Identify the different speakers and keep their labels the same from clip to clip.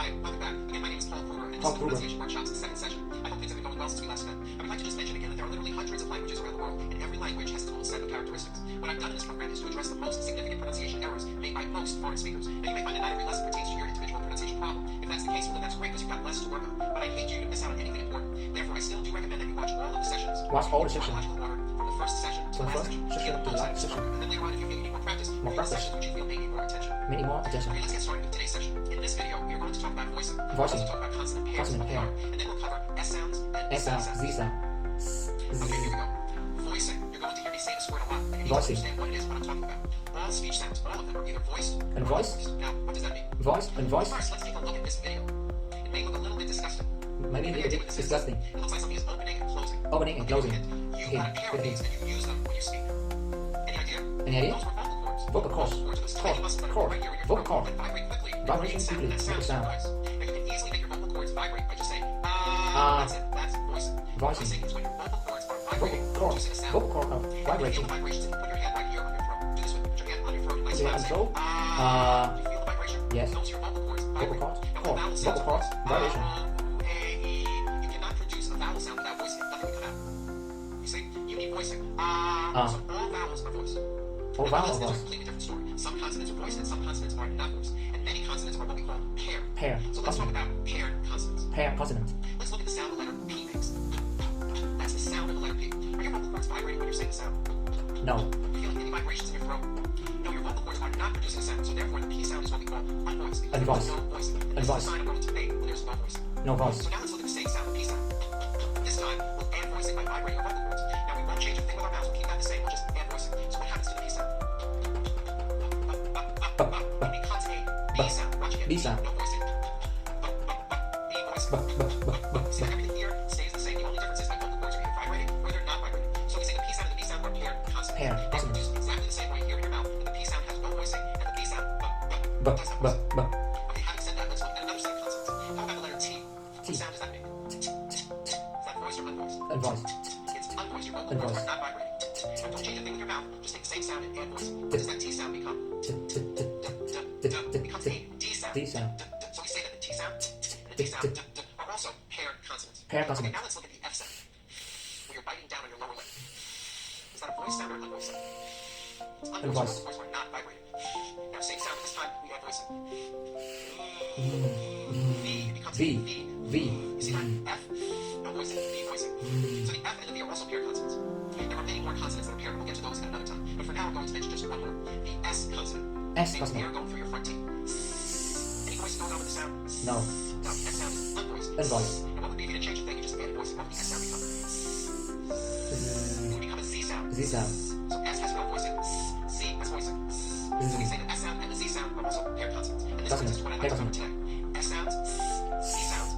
Speaker 1: Hi, welcome back. Again, my name is Paul Kruger, and this is the pronunciation workshop's second session. I hope things have been going well since we last met. I would like to just mention again that there are literally hundreds of languages around the world, and every language has its own set of characteristics. What I've done in this program is to address the most significant pronunciation errors made by most foreign speakers. Now, you may find that not every lesson pertains to your individual pronunciation problem. If that's the case, well, then that's great because you've got less to work on. But I hate you to miss out on anything important. Therefore, I still do recommend that you watch all of the sessions.
Speaker 2: Watch all the sessions.
Speaker 1: Chronological order from the first session to the last session.
Speaker 2: To the last session.
Speaker 1: And then later on, if you feel you need more practice, sessions which you feel may need more attention.
Speaker 2: Many more attention.
Speaker 1: Okay, let's get started with today's session. In this video, we are going to talk about voicing. We'll
Speaker 2: Voicing.
Speaker 1: also talk about consonant pairs,
Speaker 2: Consonant pair.
Speaker 1: and then we'll cover S sounds and
Speaker 2: S sound, Z sound.
Speaker 1: Okay, here we go. Voicing. You're going to hear me say this word a lot. And you need to
Speaker 2: Voicing.
Speaker 1: understand what it is, what I'm talking about. All speech sounds, all of them are either voiced
Speaker 2: And
Speaker 1: or
Speaker 2: voice?
Speaker 1: unvoiced. Now, what does that mean?
Speaker 2: Voice and voice.
Speaker 1: First, let's take a look at this video. It may look a little bit disgusting.
Speaker 2: Maybe a little bit disgusting.
Speaker 1: It looks like something is opening and closing.
Speaker 2: Opening and closing.
Speaker 1: You got a pair of these and you use them when you speak. Any idea?
Speaker 2: Any idea?
Speaker 1: Those were
Speaker 2: Vocal
Speaker 1: vocal cords.
Speaker 2: cords.
Speaker 1: Vocal cords are this tiny muscle that are
Speaker 2: Cord.
Speaker 1: right here in your
Speaker 2: Vocal
Speaker 1: throat
Speaker 2: cord.
Speaker 1: that vibrate quickly.
Speaker 2: Vibration
Speaker 1: Make
Speaker 2: quickly.
Speaker 1: that
Speaker 2: Make a
Speaker 1: sound
Speaker 2: sound.
Speaker 1: noise. Now, you can easily make your vocal cords vibrate by just saying, that's it. That's voicing.
Speaker 2: Voicing.
Speaker 1: Voicing is when your vocal cords are
Speaker 2: Vocal
Speaker 1: vibrating,
Speaker 2: cord.
Speaker 1: producing a sound.
Speaker 2: Vocal cord
Speaker 1: Feel
Speaker 2: vibrating.
Speaker 1: the vibrations and put your hand right here on your throat. Do this with put your hand on your throat. Nice
Speaker 2: Put your
Speaker 1: loud
Speaker 2: hand
Speaker 1: say,
Speaker 2: on your throat.
Speaker 1: Do you feel the vibration?
Speaker 2: Yes.
Speaker 1: Those are your vocal cords
Speaker 2: Vocal
Speaker 1: vibrating.
Speaker 2: cord.
Speaker 1: Now,
Speaker 2: Cord.
Speaker 1: with vowel sounds,
Speaker 2: Vocal cord. Vibration.
Speaker 1: you cannot produce a vowel sound without voicing it. Nothing will come out. You see? You need voicing. So all vowels are voiced.
Speaker 2: All vowels
Speaker 1: Consonants
Speaker 2: are
Speaker 1: are a completely different story. Some consonants are voiced and some consonants are not voiced. And many consonants are what we call paired.
Speaker 2: Pair.
Speaker 1: So let's talk about paired consonants.
Speaker 2: Pair consonant.
Speaker 1: Let's look at the sound the letter P makes. That's the sound of the letter P. Are your vocal cords vibrating when you're saying the sound?
Speaker 2: No.
Speaker 1: Are you feeling any vibrations in your throat? No, your vocal cords are not producing a sound. So therefore, the P sound is what we call unvoiced.
Speaker 2: Unvoiced.
Speaker 1: No voicing. And this is the
Speaker 2: Unvoiced.
Speaker 1: sign I'm going to make when there's no voicing.
Speaker 2: No voice.
Speaker 1: So now let's look at the same sound, the P sound. This time, we'll add voicing by vibrating our vocal cords. Now we won't change a thing with our mouths. We'll keep that the same. We'll just add voicing. So what happens to the P sound? It becomes a B sound. Watch again.
Speaker 2: B sound.
Speaker 1: No voicing. B voicing. See, everything here stays the same. The only difference is my vocal cords are either vibrating or they're not vibrating. So we say the P sound and the B sound are paired consonants.
Speaker 2: Pair
Speaker 1: They're
Speaker 2: consonants.
Speaker 1: produced exactly the same way here in your mouth. And the P sound has no voicing, and the B sound does have voicing. Okay, having said that, let's look at another set of consonants. How about the letter T? What sound does that make? Is that voiced or unvoiced?
Speaker 2: Unvoiced.
Speaker 1: It's unvoiced. Your vocal cords are not vibrating. Now, don't change a thing with your mouth. Just take the same sound and add voice. What does that T sound become? It becomes a D sound.
Speaker 2: D sound.
Speaker 1: So we say that the T sound and the D sound are also paired consonants.
Speaker 2: Pair
Speaker 1: Okay,
Speaker 2: consonant.
Speaker 1: now let's look at the F sound. Where you're biting down on your lower lip. Is that a voice sound or an unvoiced sound? It's unvoiced. Your
Speaker 2: Unvoiced.
Speaker 1: vocal cords are not vibrating. Now, same sound, but this time we add voicing. V. It becomes
Speaker 2: V.
Speaker 1: V.
Speaker 2: V.
Speaker 1: You see that? F. No voicing. V voicing. So the F and the V are also paired consonants. There are many more consonants that are paired. We'll get to those at another time. But for now, we're going to mention just one more. The S consonant.
Speaker 2: S
Speaker 1: Makes
Speaker 2: consonant.
Speaker 1: air going through your front teeth. Any voice going on with the sound?
Speaker 2: No.
Speaker 1: No, the S sound is unvoiced.
Speaker 2: Unvoiced.
Speaker 1: And what would be if you didn't change a thing? You just add a voice. What would the S sound become? It would become a Z sound.
Speaker 2: Z sound.
Speaker 1: So S has no voicing. Z has voicing. So we say that S sound and the Z sound are also paired consonants. And this brings us to what I'd like to cover today. S sounds, Z sounds,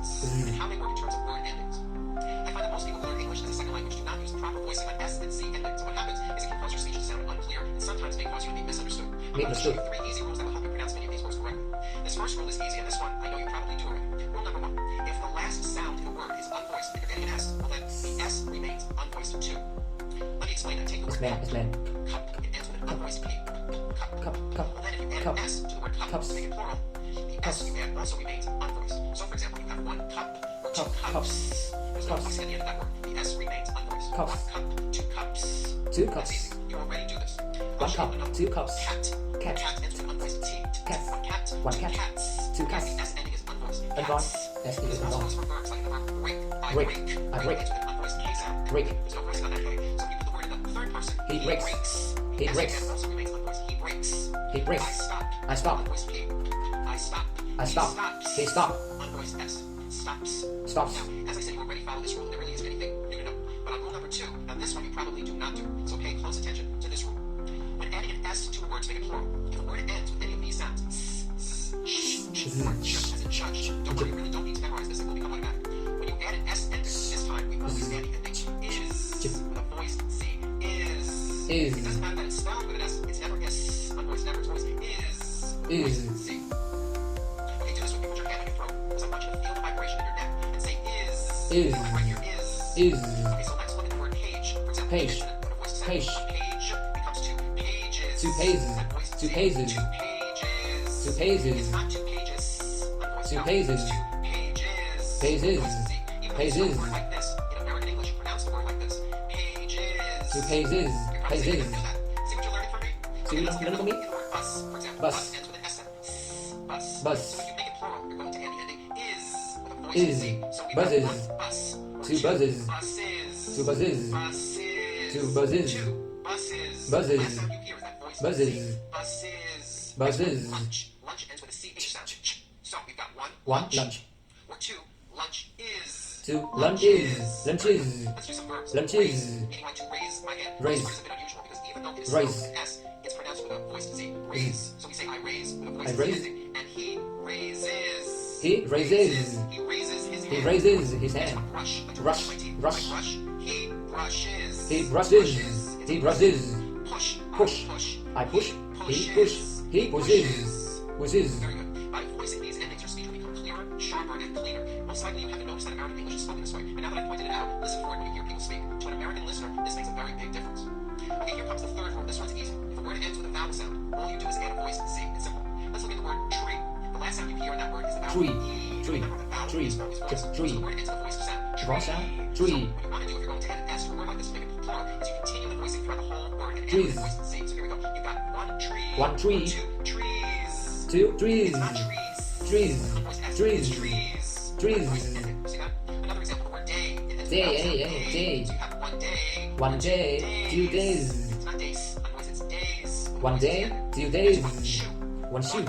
Speaker 1: and how they work in terms of word endings. I find that most people who learn English as a second language do not use proper voicing on S and Z endings. So what happens is it can cause your speech to sound unclear and sometimes may cause you to be misunderstood. I'm going to show you 3 easy rules that will help you pronounce many of these words correctly. This first rule is easy, and this one I know you probably do already. Rule number 1. If the last sound in a word is unvoiced and you're getting an S, well then the S remains unvoiced too. Let me explain that. Take the word
Speaker 2: Explain. Explain.
Speaker 1: cup. It ends with an unvoiced P. Cup.
Speaker 2: Cup.
Speaker 1: Well then if you add
Speaker 2: Cup.
Speaker 1: an S to the word cup
Speaker 2: Cups.
Speaker 1: to make it plural, the S you add also remains unvoiced. So for example, you have 1 cup or 2
Speaker 2: Cup.
Speaker 1: cups. There's no
Speaker 2: Cups.
Speaker 1: voice at the end of that word. The S remains unvoiced.
Speaker 2: Cups.
Speaker 1: 1 cup, 2 cups.
Speaker 2: 2
Speaker 1: That's
Speaker 2: cups.
Speaker 1: easy. You already do this.
Speaker 2: 1 cup. 2 cups.
Speaker 1: Cat.
Speaker 2: Cat.
Speaker 1: Cat ends with an unvoiced T.
Speaker 2: Cat.
Speaker 1: 1 cat.
Speaker 2: 1
Speaker 1: 2
Speaker 2: cat.
Speaker 1: cats.
Speaker 2: 2 cats.
Speaker 1: Yes, the S ending is unvoiced.
Speaker 2: Unvoiced.
Speaker 1: Cats.
Speaker 2: S is
Speaker 1: There's also
Speaker 2: unvoiced.
Speaker 1: for verbs like the verb break. I
Speaker 2: Break.
Speaker 1: break.
Speaker 2: I
Speaker 1: Break
Speaker 2: break.
Speaker 1: ends with an unvoiced K sound.
Speaker 2: Break.
Speaker 1: There's no voicing on that K. So when you put the word in the third person,
Speaker 2: He breaks. He
Speaker 1: The S
Speaker 2: breaks.
Speaker 1: again also remains unvoiced. He breaks.
Speaker 2: He breaks.
Speaker 1: I stop.
Speaker 2: I stop.
Speaker 1: Unvoiced P. I stop.
Speaker 2: I stop.
Speaker 1: He stops.
Speaker 2: He stop.
Speaker 1: Unvoiced S. Stops.
Speaker 2: Stops.
Speaker 1: Now, as I said, you already follow this rule, and there really isn't anything new to know. But on rule number 2, and this one you probably do not do, so pay close attention to this rule. When adding an S to a word to make it plural, if a word ends with any of these sounds, or ch as in judge, don't worry, you really don't need to memorize this, it will become automatic. When you add an S ending, this time we will use the ending is with a voiced Z. Is.
Speaker 2: Is.
Speaker 1: It doesn't matter that it's spelled with an S, it's never S, unvoiced, never, it's always is. Z. Okay, do this with me. Put your hand on your throat, because I want you to feel the vibration in your neck and say is.
Speaker 2: Is.
Speaker 1: Right here, is.
Speaker 2: Is.
Speaker 1: Okay, so let's look at the word page. For example,
Speaker 2: Page.
Speaker 1: when a voiced sound,
Speaker 2: Page.
Speaker 1: Page becomes 2 pages.
Speaker 2: 2 pages.
Speaker 1: That voiced
Speaker 2: 2
Speaker 1: Z,
Speaker 2: pages.
Speaker 1: 2 pages.
Speaker 2: 2 pages.
Speaker 1: It's not 2 pages. Unvoiced voice
Speaker 2: Two
Speaker 1: L.
Speaker 2: paces.
Speaker 1: Two pages.
Speaker 2: Pages.
Speaker 1: Voice Z. Even though
Speaker 2: Pages.
Speaker 1: you spell the word like this, in American English, you pronounce the word like this. Pages.
Speaker 2: Two paces.
Speaker 1: You're probably saying
Speaker 2: Paces.
Speaker 1: you know that. See what you're learning from me?
Speaker 2: See what you're learning from me?
Speaker 1: In the word bus, for example.
Speaker 2: Bus.
Speaker 1: Ends with an S sound. Bus.
Speaker 2: Bus.
Speaker 1: So when you make it plural, you're going to end the ending is with a voice
Speaker 2: Is.
Speaker 1: Z. So we
Speaker 2: Buzzes.
Speaker 1: got one bus.
Speaker 2: Two buzzes.
Speaker 1: Buses.
Speaker 2: Two buzzes.
Speaker 1: Buses.
Speaker 2: Two buzzes.
Speaker 1: Two buses.
Speaker 2: Buzzes.
Speaker 1: Last sound you hear is that voice
Speaker 2: Buzzes.
Speaker 1: Z. Buses.
Speaker 2: Buzzes.
Speaker 1: Lunch. Lunch ends with a CH sound. So we've got one.
Speaker 2: One lunch.
Speaker 1: Or two. Lunch is.
Speaker 2: Two lunches. Lunches.
Speaker 1: Let's do some verbs.
Speaker 2: Lunches.
Speaker 1: Raise, meaning like to raise my hand.
Speaker 2: Raise.
Speaker 1: This word is a bit unusual because even though it is
Speaker 2: Raise.
Speaker 1: spelled with S, it's pronounced with a voice Z. Raise. So we say I raise with a voice
Speaker 2: I
Speaker 1: Z
Speaker 2: raise.
Speaker 1: ending. And he raises.
Speaker 2: He raises.
Speaker 1: He raises his
Speaker 2: He
Speaker 1: hand.
Speaker 2: raises his
Speaker 1: It's
Speaker 2: hand.
Speaker 1: like brush. Like to
Speaker 2: Rush.
Speaker 1: my teeth.
Speaker 2: Rush.
Speaker 1: Like brush. He brushes.
Speaker 2: He brushes.
Speaker 1: It's
Speaker 2: He
Speaker 1: a
Speaker 2: brushes.
Speaker 1: Push.
Speaker 2: Push.
Speaker 1: Push.
Speaker 2: I push. He push. He pushes. Pushes.
Speaker 1: Very good. By voicing these endings, your speech will become clearer, sharper, and cleaner. Most likely you haven't noticed that American English is spoken this way. And now that I pointed it out, listen for it when you hear people speak. To an American listener, this makes a very big difference. Okay, here comes the third rule. This one's easy. If a word ends with a vowel sound, all you do is add a voice Z. It's simple. Let's look at the word tree. The last sound you hear in that word is the vowel
Speaker 2: Tree.
Speaker 1: E.
Speaker 2: Tree.
Speaker 1: Remember, the vowel
Speaker 2: Tree.
Speaker 1: is always voice.
Speaker 2: Tree.
Speaker 1: So the word ends with a voice sound.
Speaker 2: Voice sound.
Speaker 1: So
Speaker 2: Tree.
Speaker 1: what you want to do if you're going to add an S to a word like this to make it plural is you continue the voicing throughout the whole word and end with
Speaker 2: Trees.
Speaker 1: the voice Z. So here we go. You've got one tree.
Speaker 2: One tree.
Speaker 1: Or two trees.
Speaker 2: Two trees.
Speaker 1: It's not trees.
Speaker 2: Trees.
Speaker 1: Voice S.
Speaker 2: Trees.
Speaker 1: It's trees.
Speaker 2: Trees.
Speaker 1: Voice ending. See that? Another example, the word day. It ends with
Speaker 2: Day,
Speaker 1: a vowel sound.
Speaker 2: day.
Speaker 1: So you have one day.
Speaker 2: One day. 2 days.
Speaker 1: It's not days. On voice, it's days. With
Speaker 2: One
Speaker 1: voice
Speaker 2: day.
Speaker 1: ending.
Speaker 2: 2
Speaker 1: Next
Speaker 2: days.
Speaker 1: one, shoe.
Speaker 2: One shoe.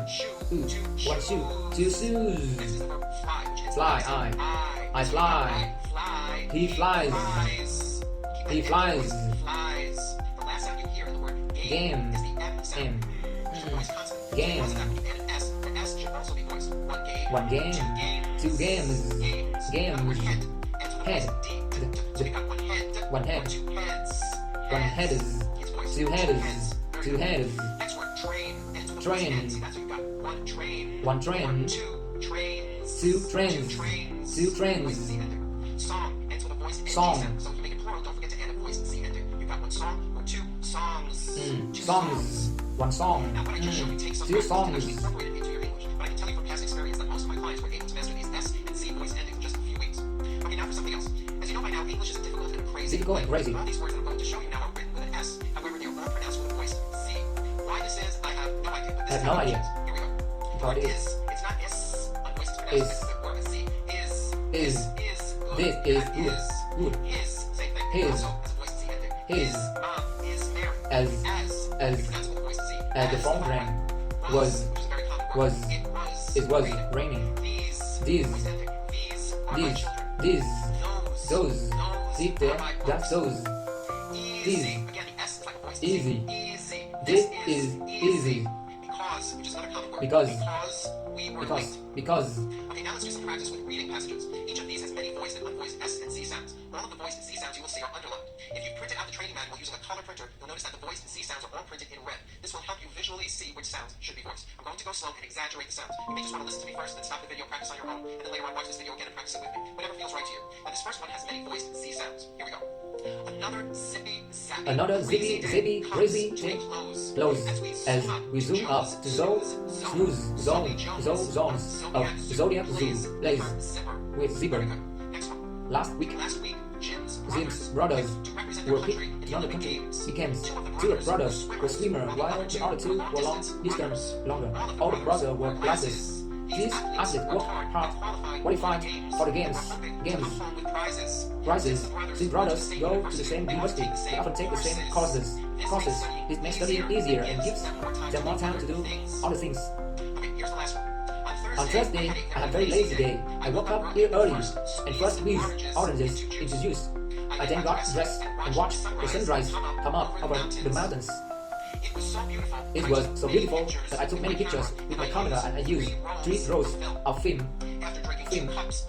Speaker 1: Two
Speaker 2: One shoe. 2
Speaker 1: Next
Speaker 2: shoes.
Speaker 1: is the verb fly, which ends
Speaker 2: Fly,
Speaker 1: with I.
Speaker 2: I
Speaker 1: So
Speaker 2: fly.
Speaker 1: Fly.
Speaker 2: He flies.
Speaker 1: Flies. Keep
Speaker 2: He
Speaker 1: that
Speaker 2: flies.
Speaker 1: end voice. Flies. The last sound you hear in the word game
Speaker 2: Game.
Speaker 1: is the M sound.
Speaker 2: M.
Speaker 1: Which is a voice consonant.
Speaker 2: Game.
Speaker 1: Once again, you add an S. The S should also be voiced. One game.
Speaker 2: One game. 2 games.
Speaker 1: Games.
Speaker 2: Games.
Speaker 1: The word head ends with a
Speaker 2: Head.
Speaker 1: voice D. So we got one head.
Speaker 2: One head.
Speaker 1: Or two heads.
Speaker 2: One head.
Speaker 1: It's voiced.
Speaker 2: 2 heads.
Speaker 1: Very
Speaker 2: 2
Speaker 1: good.
Speaker 2: heads.
Speaker 1: Next word, train. Ends with a
Speaker 2: Train.
Speaker 1: voice N. See, that's what you got. One train.
Speaker 2: One train.
Speaker 1: Or two trains.
Speaker 2: 2 trains.
Speaker 1: Two trains.
Speaker 2: 2
Speaker 1: Voice
Speaker 2: trains.
Speaker 1: Z ending. Song ends with a voice NG
Speaker 2: Song.
Speaker 1: sound. So if you make it plural, don't forget to add a voice Z ending. You've got one song or two songs. Two
Speaker 2: Songs. One song.
Speaker 1: Now, what I just showed you takes some
Speaker 2: 2
Speaker 1: practice to
Speaker 2: songs.
Speaker 1: actually incorporate it into your English. But I can tell you from past experience that most of my clients were able to master these S and Z voice endings in just a few weeks. Okay, now for something else. As you know by now, English is a difficult and crazy
Speaker 2: Difficult and crazy.
Speaker 1: All these words that I'm going to show you now are written with an S. However, they are all pronounced with a voice Z. Why this is, I have no idea. But this
Speaker 2: I have
Speaker 1: is
Speaker 2: no
Speaker 1: how it
Speaker 2: idea.
Speaker 1: is. Here we go. The word
Speaker 2: What is?
Speaker 1: is. It's not is. On voice it's pronounced
Speaker 2: Is.
Speaker 1: as the word Z.
Speaker 2: Is.
Speaker 1: Good.
Speaker 2: This is
Speaker 1: That
Speaker 2: good. Good.
Speaker 1: His. Same thing.
Speaker 2: His.
Speaker 1: Also, as a voice Z ending.
Speaker 2: His.
Speaker 1: Mom is married.
Speaker 2: As
Speaker 1: As. We pronounce it with a voice Z.
Speaker 2: as the phone rang. Was.
Speaker 1: Which is a very common word.
Speaker 2: Was.
Speaker 1: It was.
Speaker 2: It was raining.
Speaker 1: These.
Speaker 2: These.
Speaker 1: Voice ending. These are my
Speaker 2: These.
Speaker 1: children.
Speaker 2: These.
Speaker 1: Those.
Speaker 2: Those. Deep there.
Speaker 1: are my
Speaker 2: That's
Speaker 1: books.
Speaker 2: those.
Speaker 1: Easy.
Speaker 2: These.
Speaker 1: Again, the S is like a voice
Speaker 2: Easy.
Speaker 1: Z. Easy.
Speaker 2: This is easy.
Speaker 1: Because, which is another common word.
Speaker 2: Because.
Speaker 1: we were
Speaker 2: Because.
Speaker 1: late.
Speaker 2: Because.
Speaker 1: Okay, now let's do some practice with reading passages. Each of these has many voiced and unvoiced S and Z sounds. All of the voiced Z sounds you will see are underlined. If you printed out the training manual using a color printer, you'll notice that the voiced Z sounds are all printed in red. This will help you visually see which sounds should be voiced. I'm going to go slow and exaggerate the sounds. You may just want to listen to me first, then stop the video, practice on your own, and then later on watch this video again and practice it with me. Whatever feels right to you. Now this first one has many voiced Z sounds. Here we go. Another zippy,
Speaker 2: Zippy, crazy
Speaker 1: to
Speaker 2: day
Speaker 1: a close.
Speaker 2: Close
Speaker 1: As
Speaker 2: we zoom up to those smooth zones of Zodiac Zoo plays
Speaker 1: Zipper.
Speaker 2: with Zipper.
Speaker 1: Very good. Next one.
Speaker 2: Last week,
Speaker 1: Last week, Jim's
Speaker 2: Jim's brothers
Speaker 1: to represent
Speaker 2: were
Speaker 1: their
Speaker 2: picked
Speaker 1: country in
Speaker 2: in
Speaker 1: the
Speaker 2: other
Speaker 1: Olympic
Speaker 2: country
Speaker 1: Games.
Speaker 2: became
Speaker 1: Two of the
Speaker 2: brothers were swimmer while the other 2 were long distance longer. All the brothers were glasses. These athletes worked hard, qualified for the games. Prizes. These brothers go to the same university. They often take the same courses. This makes studying easier and gives them more time to do other things.
Speaker 1: Okay, here's the last one.
Speaker 2: On Thursday, I had a very lazy day. I woke up here early and first squeezed oranges into juice. I then got dressed and watched the sunrise come up over the mountains.
Speaker 1: It was so beautiful
Speaker 2: that I took many pictures with my camera and I used 3 rolls of film.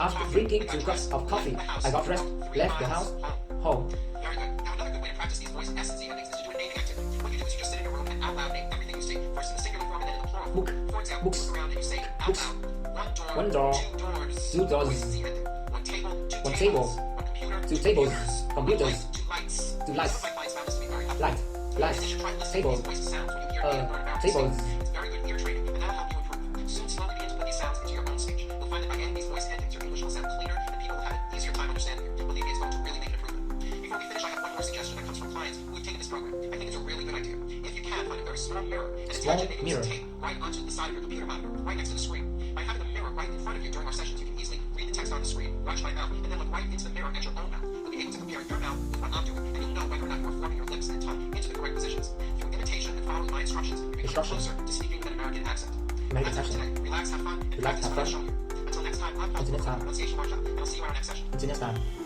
Speaker 2: After drinking 2 cups of coffee, I got dressed, left the house, home.
Speaker 1: Very good. Now another good way to practice these voice S and Z endings is to do a naming activity. What you do is you just sit in your room and out loud name everything you see. First in the singular form and then in the plural.
Speaker 2: Book.
Speaker 1: For example,
Speaker 2: Books.
Speaker 1: look around and you say out
Speaker 2: Books.
Speaker 1: loud.
Speaker 2: One door.
Speaker 1: 2
Speaker 2: 2 doors.
Speaker 1: Voice Z ending. One table. 2
Speaker 2: One
Speaker 1: tables.
Speaker 2: table.
Speaker 1: One computer.
Speaker 2: 2
Speaker 1: 2
Speaker 2: tables.
Speaker 1: computers.
Speaker 2: Computers.
Speaker 1: 2 lights.
Speaker 2: 2 lights.
Speaker 1: Some of my clients found this to be very helpful.
Speaker 2: Light.
Speaker 1: In
Speaker 2: Lights.
Speaker 1: addition, try listening to
Speaker 2: Table.
Speaker 1: these voice sounds when you hear and learn about
Speaker 2: Tables.
Speaker 1: It's very good ear training, and that'll help you improve. Soon, slowly begin to put these sounds into your own speech. You'll very small mirror and
Speaker 2: Small
Speaker 1: attach it
Speaker 2: mirror.
Speaker 1: to tape right onto the side of your computer monitor, right next to the screen. By having a mirror right in front of you during our sessions, you can easily read the text on the screen, watch my mouth, and then look right into the mirror at your own mouth. You'll be able to compare your mouth with what I'm doing, and you'll know whether or not you are forming your lips and tongue into the correct positions. Through imitation and following my instructions, you become closer to speaking with an American accent.
Speaker 2: American
Speaker 1: That's it for
Speaker 2: accent.
Speaker 1: today. Relax, have fun, and
Speaker 2: Relax,
Speaker 1: practice
Speaker 2: have
Speaker 1: what I
Speaker 2: fun.
Speaker 1: show you. Until next time, I'm
Speaker 2: Until next time.
Speaker 1: Pronunciation Workshop, and I'll see you at our next session.
Speaker 2: Until next time.